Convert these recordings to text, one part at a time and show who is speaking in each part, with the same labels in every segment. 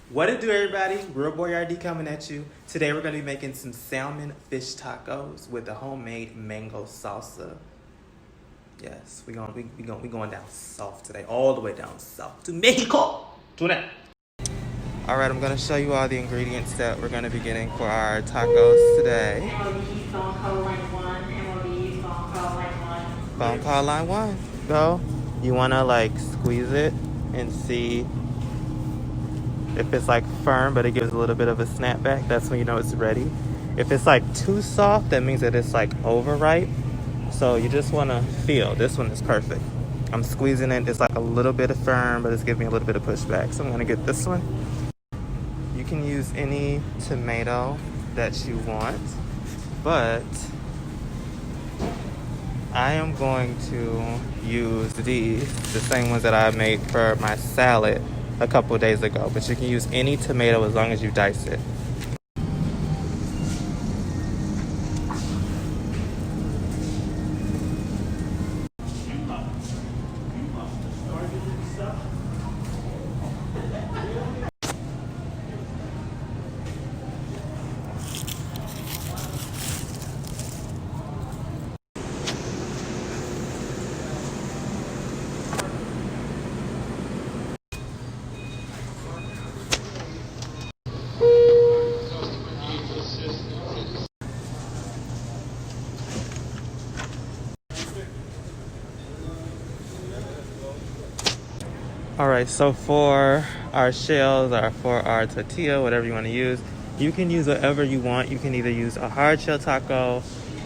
Speaker 1: What it do, everybody? Real Boy RD coming at you. Today we're going to be making some salmon fish tacos with the homemade mango salsa. Yes, we going down south today, all the way down south to Mexico. Do that. All right, I'm going to show you all the ingredients that we're going to be getting for our tacos today. Phone call line one. Go. You want to squeeze it and see if it's firm, but it gives a little bit of a snapback. That's when you know it's ready. If it's too soft, that means that it's overripe. So you just want to feel. This one is perfect. I'm squeezing it. It's a little bit of firm, but it's giving me a little bit of pushback. So I'm going to get this one. You can use any tomato that you want, but I am going to use these, the same ones that I made for my salad a couple of days ago. But you can use any tomato as long as you dice it. All right, so for our shells or for our tortilla, whatever you want to use, you can use whatever you want. You can either use a hard shell taco.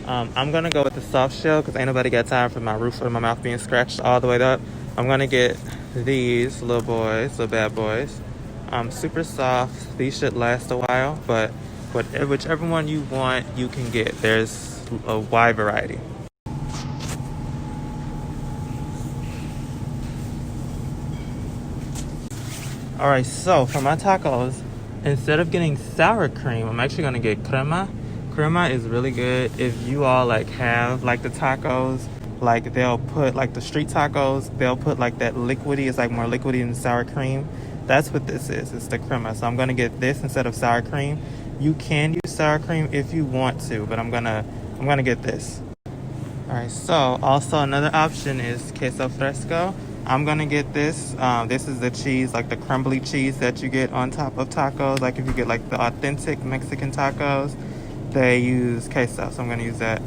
Speaker 1: I'm going to go with the soft shell because ain't nobody got time for my roof of my mouth being scratched all the way up. I'm going to get these little bad boys. Super soft. These should last a while, but whichever one you want, you can get. There's a wide variety. All right, so for my tacos, instead of getting sour cream, I'm actually gonna get crema. Crema is really good. If you all have the tacos, they'll put the street tacos, they'll put that liquidy, it's more liquidy than sour cream. That's what this is, it's the crema. So I'm gonna get this instead of sour cream. You can use sour cream if you want to, but I'm gonna get this. All right, so also another option is Queso Fresco. I'm gonna get this. This is the cheese, the crumbly cheese that you get on top of tacos. If you get the authentic Mexican tacos, they use queso, so I'm gonna use that.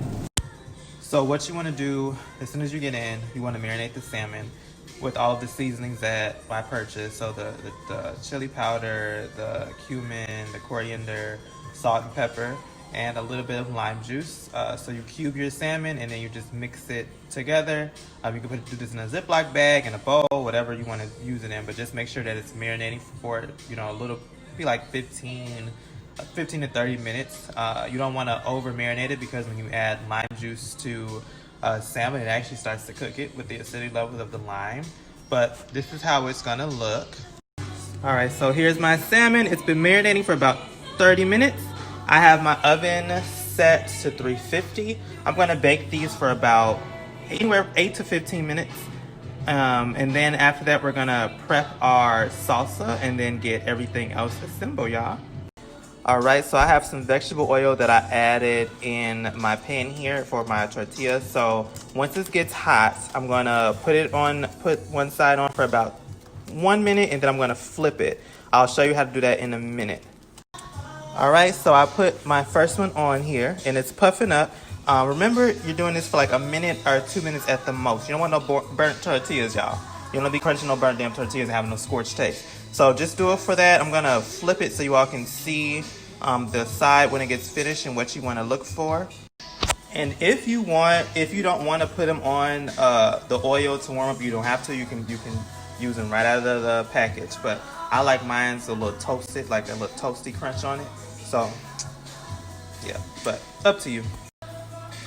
Speaker 1: So what you wanna do, as soon as you get in, you wanna marinate the salmon with all of the seasonings that I purchased. So the chili powder, the cumin, the coriander, salt and pepper, and a little bit of lime juice. So you cube your salmon and then you just mix it together. You can do this in a Ziploc bag, in a bowl, whatever you want to use it in, but just make sure that it's marinating for a little, be 15 to 30 minutes. You don't want to over marinate it because when you add lime juice to salmon, it actually starts to cook it with the acidity levels of the lime. But this is how it's gonna look. All right, so here's my salmon. It's been marinating for about 30 minutes. I have my oven set to 350. I'm gonna bake these for about anywhere 8 to 15 minutes. And then after that, we're gonna prep our salsa and then get everything else assembled, y'all. All right, so I have some vegetable oil that I added in my pan here for my tortilla. So once this gets hot, I'm gonna put one side on for about 1 minute, and then I'm gonna flip it. I'll show you how to do that in a minute. All right, so I put my first one on here, and it's puffing up. Remember, you're doing this for a minute or 2 minutes at the most. You don't want no burnt tortillas, y'all. You don't want to be crunching no burnt damn tortillas and having no scorched taste. So just do it for that. I'm gonna flip it so you all can see the side when it gets finished and what you want to look for. And if you don't want to put them on the oil to warm up, you don't have to. You can use them right out of the package. But I like mine's a little toasted, a little toasty crunch on it. So yeah, but up to you.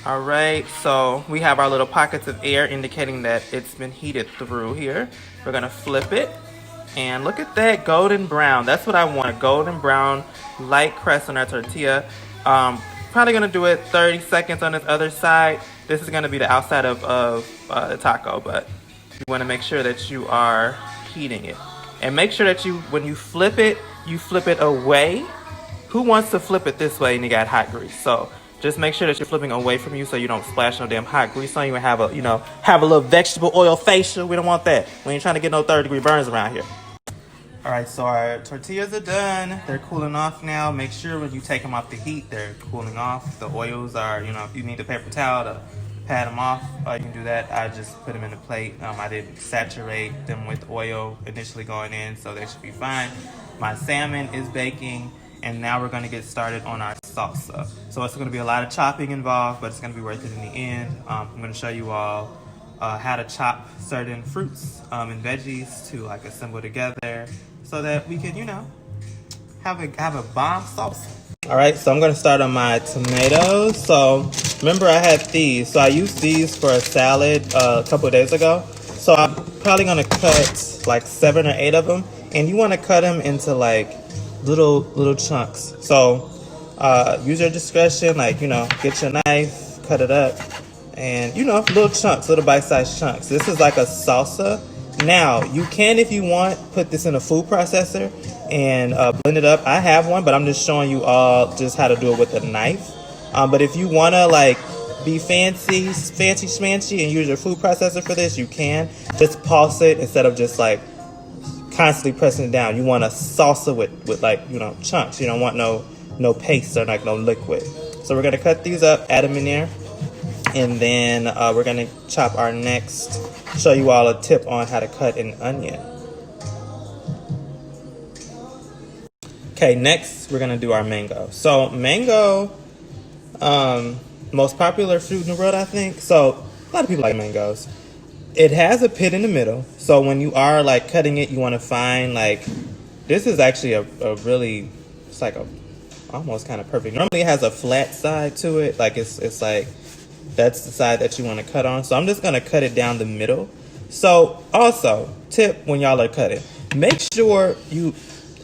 Speaker 1: All right, so we have our little pockets of air indicating that it's been heated through here. We're gonna flip it, and look at that golden brown. That's what I want, a golden brown, light crust on our tortilla. Probably gonna do it 30 seconds on this other side. This is gonna be the outside of the taco, but you wanna make sure that you are heating it. And make sure that when you flip it, you flip it away. Who wants to flip it this way and you got hot grease? So just make sure that you're flipping away from you so you don't splash no damn hot grease on you and have a, have a little vegetable oil facial. We don't want that. We ain't trying to get no 3rd-degree burns around here. All right, so our tortillas are done. They're cooling off now. Make sure when you take them off the heat, they're cooling off. The oils are, if you need a paper towel to pat them off, you can do that. I just put them in a plate. I didn't saturate them with oil initially going in, so they should be fine. My salmon is baking, and now we're gonna get started on our salsa. So it's gonna be a lot of chopping involved, but it's gonna be worth it in the end. I'm gonna show you all how to chop certain fruits and veggies to like assemble together so that we can, have a bomb sauce. All right, so I'm gonna start on my tomatoes. So remember I had these. So I used these for a salad a couple of days ago. So I'm probably gonna cut like 7 or 8 of them. And you wanna cut them into like little chunks. So use your discretion, like, get your knife, cut it up. And, little chunks, little bite-sized chunks. This is like a salsa. Now, you can, if you want, put this in a food processor and blend it up. I have one, but I'm just showing you all just how to do it with a knife. But if you want to, like, be fancy schmancy and use your food processor for this, you can. Just pulse it instead of just, like, constantly pressing it down. You want a salsa with like, chunks. You don't want no paste or, like, no liquid. So we're going to cut these up, add them in there. And then we're gonna chop our next, show you all a tip on how to cut an onion. Okay, next we're gonna do our mango. So mango, most popular fruit in the world, I think. So a lot of people like mangoes. It has a pit in the middle. So when you are like cutting it, you wanna find like, this is actually a really, it's like a almost kind of perfect. Normally it has a flat side to it. Like it's like, that's the side that you want to cut on. So I'm just going to cut it down the middle. So also, tip when y'all are cutting, make sure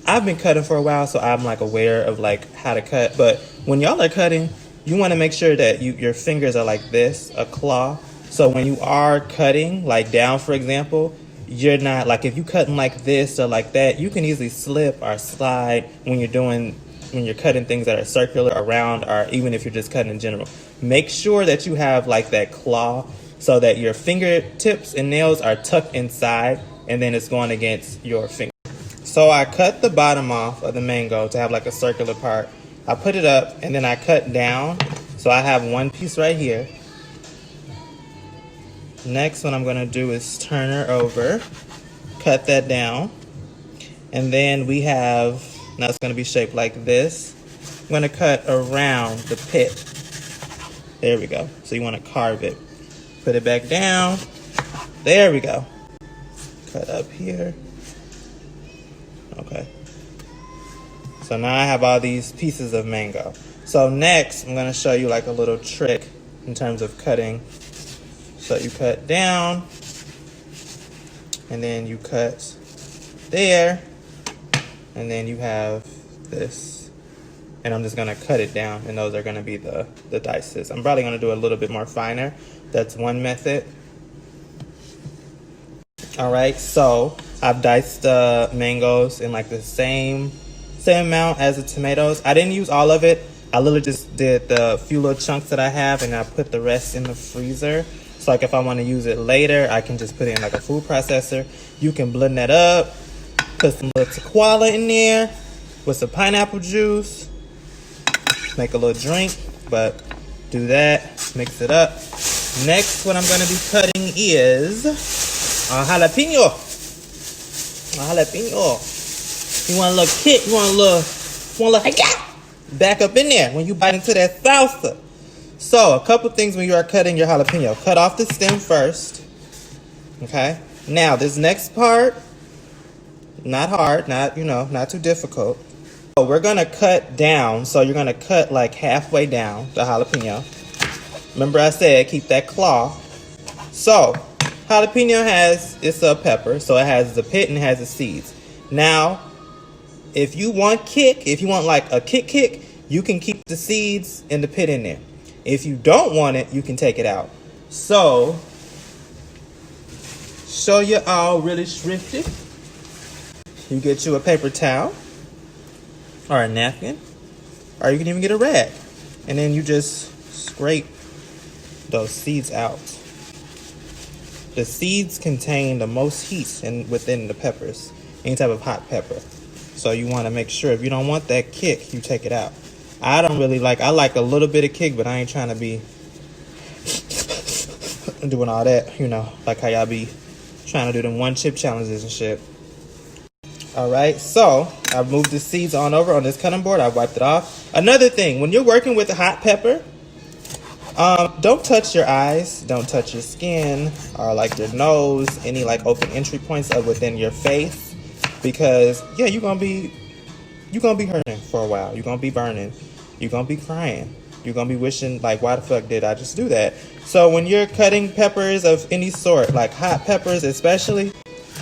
Speaker 1: I've been cutting for a while, so I'm like aware of like how to cut. But when y'all are cutting, you want to make sure that your fingers are like this, a claw. So when you are cutting, like down, for example, you're not like, if you cutting like this or like that, you can easily slip or slide when you're cutting things that are circular around, or even if you're just cutting in general. Make sure that you have like that claw so that your fingertips and nails are tucked inside and then it's going against your finger. So I cut the bottom off of the mango to have like a circular part. I put it up and then I cut down. So I have one piece right here. Next, what I'm gonna do is turn her over, cut that down. And then we have, now it's gonna be shaped like this. I'm gonna cut around the pit. There we go. So you wanna carve it. Put it back down. There we go. Cut up here. Okay. So now I have all these pieces of mango. So next, I'm gonna show you like a little trick in terms of cutting. So you cut down, and then you cut there, and then you have this. And I'm just gonna cut it down, and those are gonna be the dices. I'm probably gonna do a little bit more finer. That's one method. All right, so I've diced the mangoes in like the same amount as the tomatoes. I didn't use all of it. I literally just did the few little chunks that I have, and I put the rest in the freezer. So like if I want to use it later, I can just put it in like a food processor. You can blend that up, put some little tequila in there with some pineapple juice, make a little drink, but do that, mix it up. Next, what I'm going to be cutting is a jalapeno. A jalapeno. You want a little kick, you want a little back up in there when you bite into that salsa. So, a couple things when you are cutting your jalapeno. Cut off the stem first. Okay? Now, this next part, not hard, not too difficult. So, we're going to cut down. So, you're going to cut like halfway down the jalapeno. Remember I said keep that claw. So, jalapeno it's a pepper. So, it has the pit and it has the seeds. Now, if you want like a kick, you can keep the seeds and the pit in there. If you don't want it, you can take it out. So, show you all really shrifty. You get you a paper towel. or a napkin, or you can even get a rag. And then you just scrape those seeds out. The seeds contain the most heat within the peppers, any type of hot pepper. So you want to make sure, if you don't want that kick, you take it out. I don't really like, I like a little bit of kick, but I ain't trying to be doing all that, you know, like how y'all be trying to do them one chip challenges and shit. All right, so I've moved the seeds on over on this cutting board. I've wiped it off. Another thing, when you're working with a hot pepper, don't touch your eyes, don't touch your skin, or like your nose, any like open entry points within your face, because yeah, you're gonna be hurting for a while. You're gonna be burning. You're gonna be crying. You're gonna be wishing like, why the fuck did I just do that? So when you're cutting peppers of any sort, like hot peppers especially,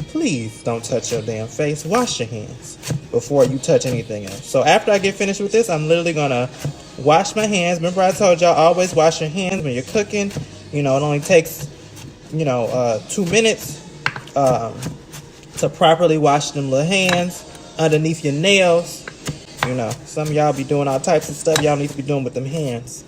Speaker 1: please don't touch your damn face. Wash your hands before you touch anything else. So after I get finished with this, I'm literally gonna wash my hands. Remember I told y'all always wash your hands when you're cooking. You know, it only takes, 2 minutes to properly wash them little hands underneath your nails. You know, some of y'all be doing all types of stuff y'all need to be doing with them hands.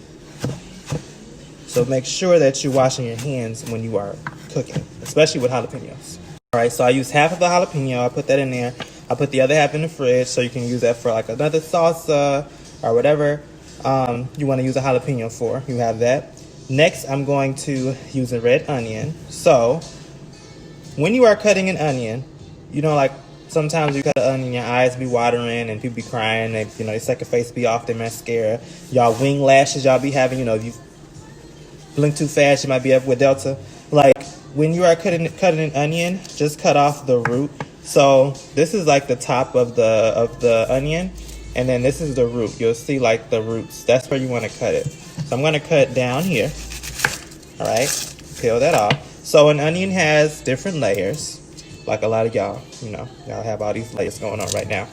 Speaker 1: So make sure that you're washing your hands when you are cooking, especially with jalapenos. All right, so I used half of the jalapeno. I put that in there. I put the other half in the fridge so you can use that for like another salsa or whatever you want to use a jalapeno for. You have that. Next, I'm going to use a red onion. So when you are cutting an onion, you know, like sometimes you cut an onion, your eyes be watering and people be crying. They second face be off their mascara. Y'all wing lashes y'all be having, if you blink too fast, you might be up with Delta. Like when you are cutting an onion, just cut off the root. So this is like the top of the onion, and then this is the root. You'll see like the roots. That's where you want to cut it. So I'm going to cut down here. All right, peel that off. So an onion has different layers. Like a lot of y'all, y'all have all these layers going on right now.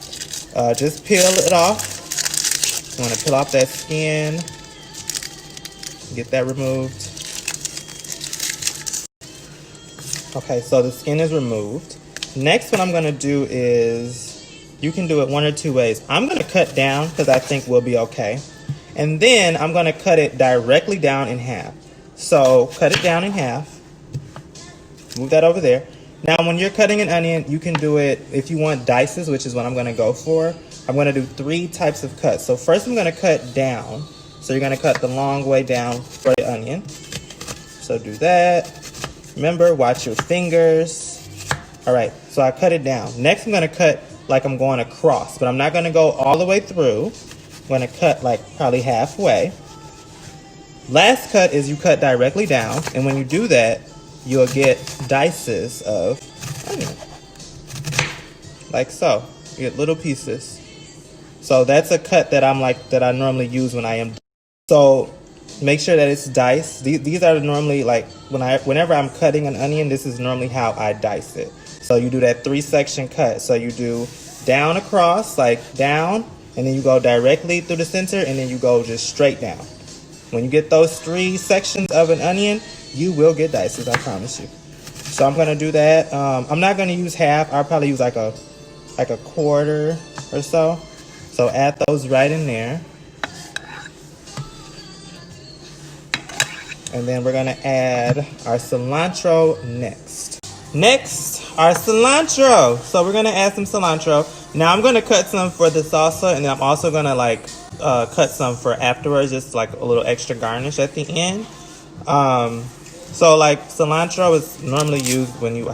Speaker 1: Just peel it off. You want to peel off that skin. Get that removed. Okay, so the skin is removed. Next, what I'm going to do is, you can do it one or two ways. I'm going to cut down because I think we'll be okay. And then I'm going to cut it directly down in half. So cut it down in half. Move that over there. Now, when you're cutting an onion, you can do it, if you want dices, which is what I'm going to go for. I'm going to do 3 types of cuts. So first I'm going to cut down. So you're going to cut the long way down for the onion. So do that. Remember, watch your fingers. All right, so I cut it down. Next, I'm going to cut like I'm going across, but I'm not going to go all the way through. I'm going to cut like probably halfway. Last cut is you cut directly down, and when you do that, you'll get dices of onion. Like so. You get little pieces. So that's a cut that I normally use when I am. So make sure that it's diced. These are normally like whenever I'm cutting an onion, this is normally how I dice it. So you do that 3-section cut. So you do down across, like down, and then you go directly through the center, and then you go just straight down. When you get those 3 sections of an onion, you will get dices, I promise you. So I'm gonna do that. I'm not gonna use half. I'll probably use like a quarter or so. So add those right in there. And then we're gonna add our cilantro next. Next, our cilantro. So we're gonna add some cilantro. Now I'm gonna cut some for the salsa, and then I'm also gonna cut some for afterwards, just like a little extra garnish at the end. So like cilantro is normally used when you're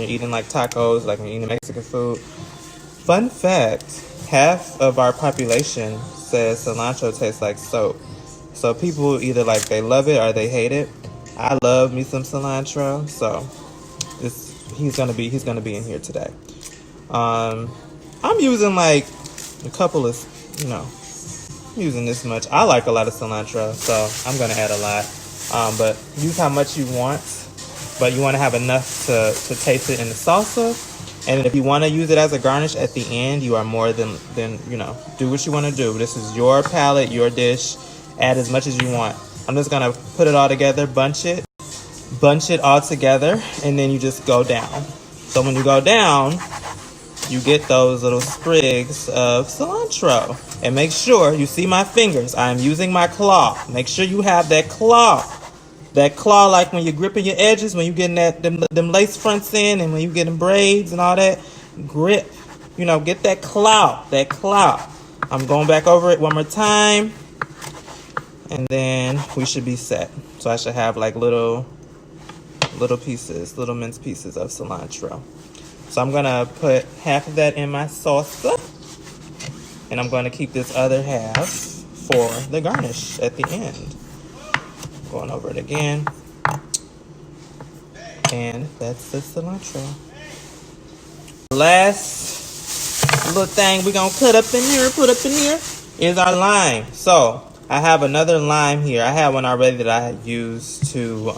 Speaker 1: eating like tacos, like when you're eating Mexican food. Fun fact, half of our population says cilantro tastes like soap. So people either like they love it or they hate it. I love me some cilantro, so he's gonna be in here today. I'm using like a couple of, I'm using this much. I like a lot of cilantro, so I'm gonna add a lot. But use how much you want, but you want to have enough to taste it in the salsa. And if you want to use it as a garnish at the end, you are more than do what you want to do. This is your palate, your dish. Add as much as you want. I'm just gonna put it all together, bunch it all together, and then you just go down. So when you go down, you get those little sprigs of cilantro. And make sure you see my fingers. I'm using my claw. Make sure you have that claw. That claw, like when you're gripping your edges, when you're getting them lace fronts in, and when you're getting braids and all that, grip. You know, get that claw. That claw. I'm going back over it one more time. And then we should be set. So I should have like little pieces, little minced pieces of cilantro. So I'm gonna put half of that in my salsa, and I'm gonna keep this other half for the garnish at the end. Going over it again. And that's the cilantro. Last little thing we're gonna put up in here is our lime. So I have another lime here. I have one already that I had used to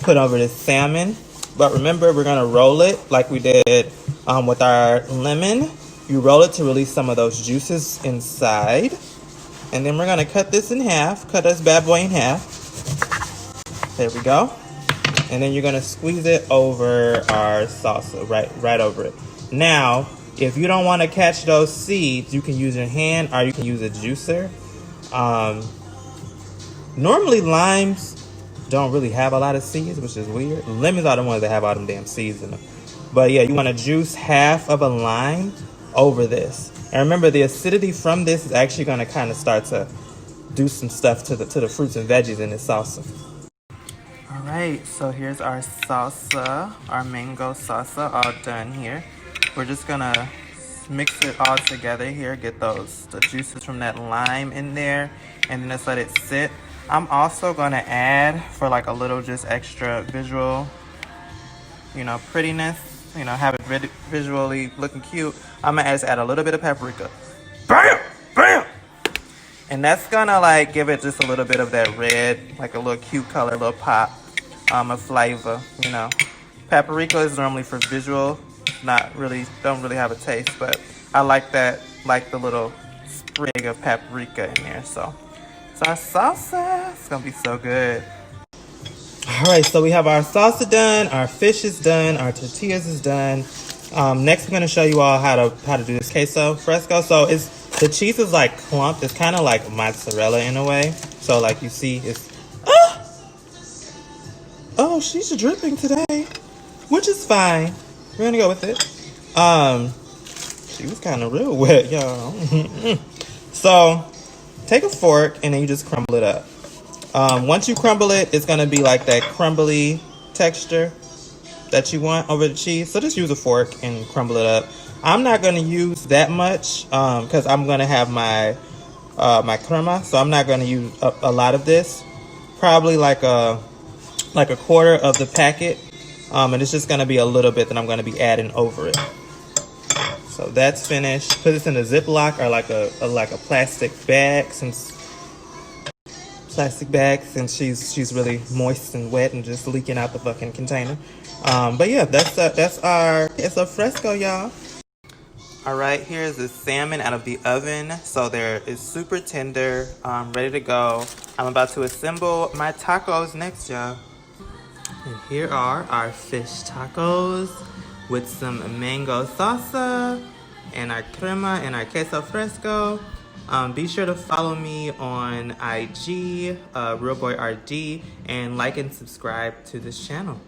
Speaker 1: put over the salmon. But remember, we're gonna roll it like we did with our lemon. You roll it to release some of those juices inside. And then we're gonna cut this in half, cut this bad boy in half. There we go. And then you're gonna squeeze it over our salsa, right over it. Now, if you don't wanna catch those seeds, you can use your hand or you can use a juicer. Normally limes don't really have a lot of seeds, which is weird. Lemons are the ones that have all them damn seeds in them. But yeah, you want to juice half of a lime over this. And remember, the acidity from this is actually going to kind of start to do some stuff to the fruits and veggies in this salsa. All right, so here's our salsa, our mango salsa, all done here. We're just going to mix it all together here, get the juices from that lime in there, and then just let it sit. I'm also going to add, for like a little just extra visual, you know, prettiness, you know, have it visually looking cute, I'm going to just add a little bit of paprika. Bam! Bam! And that's going to like give it just a little bit of that red, like a little cute color, a little pop of flavor, you know. Paprika is normally for visual, don't really have a taste, but I like that, like the little sprig of paprika in there, so. It's our salsa. It's gonna be so good. All right, so we have our salsa done, our fish is done, our tortillas is done. Next, we're gonna show you all how to do this queso fresco. So the cheese is like clumped. It's kind of like mozzarella in a way. So like you see, it's oh, she's dripping today, which is fine. We're gonna go with it. She was kind of real wet, y'all. So. Take a fork and then you just crumble it up. Once you crumble it, it's gonna be like that crumbly texture that you want over the cheese. So just use a fork and crumble it up. I'm not gonna use that much because I'm gonna have my crema. So I'm not gonna use a lot of this. Probably like a quarter of the packet. And it's just gonna be a little bit that I'm gonna be adding over it. So that's finished. Put this in a Ziploc or like a plastic bag since she's really moist and wet and just leaking out the fucking container. But yeah, that's our queso fresco, y'all. All right, here's the salmon out of the oven. So there is super tender, ready to go. I'm about to assemble my tacos next, y'all. And here are our fish tacos with some mango salsa and our crema and our queso fresco. Be sure to follow me on IG, RealBoyRD, and like and subscribe to this channel.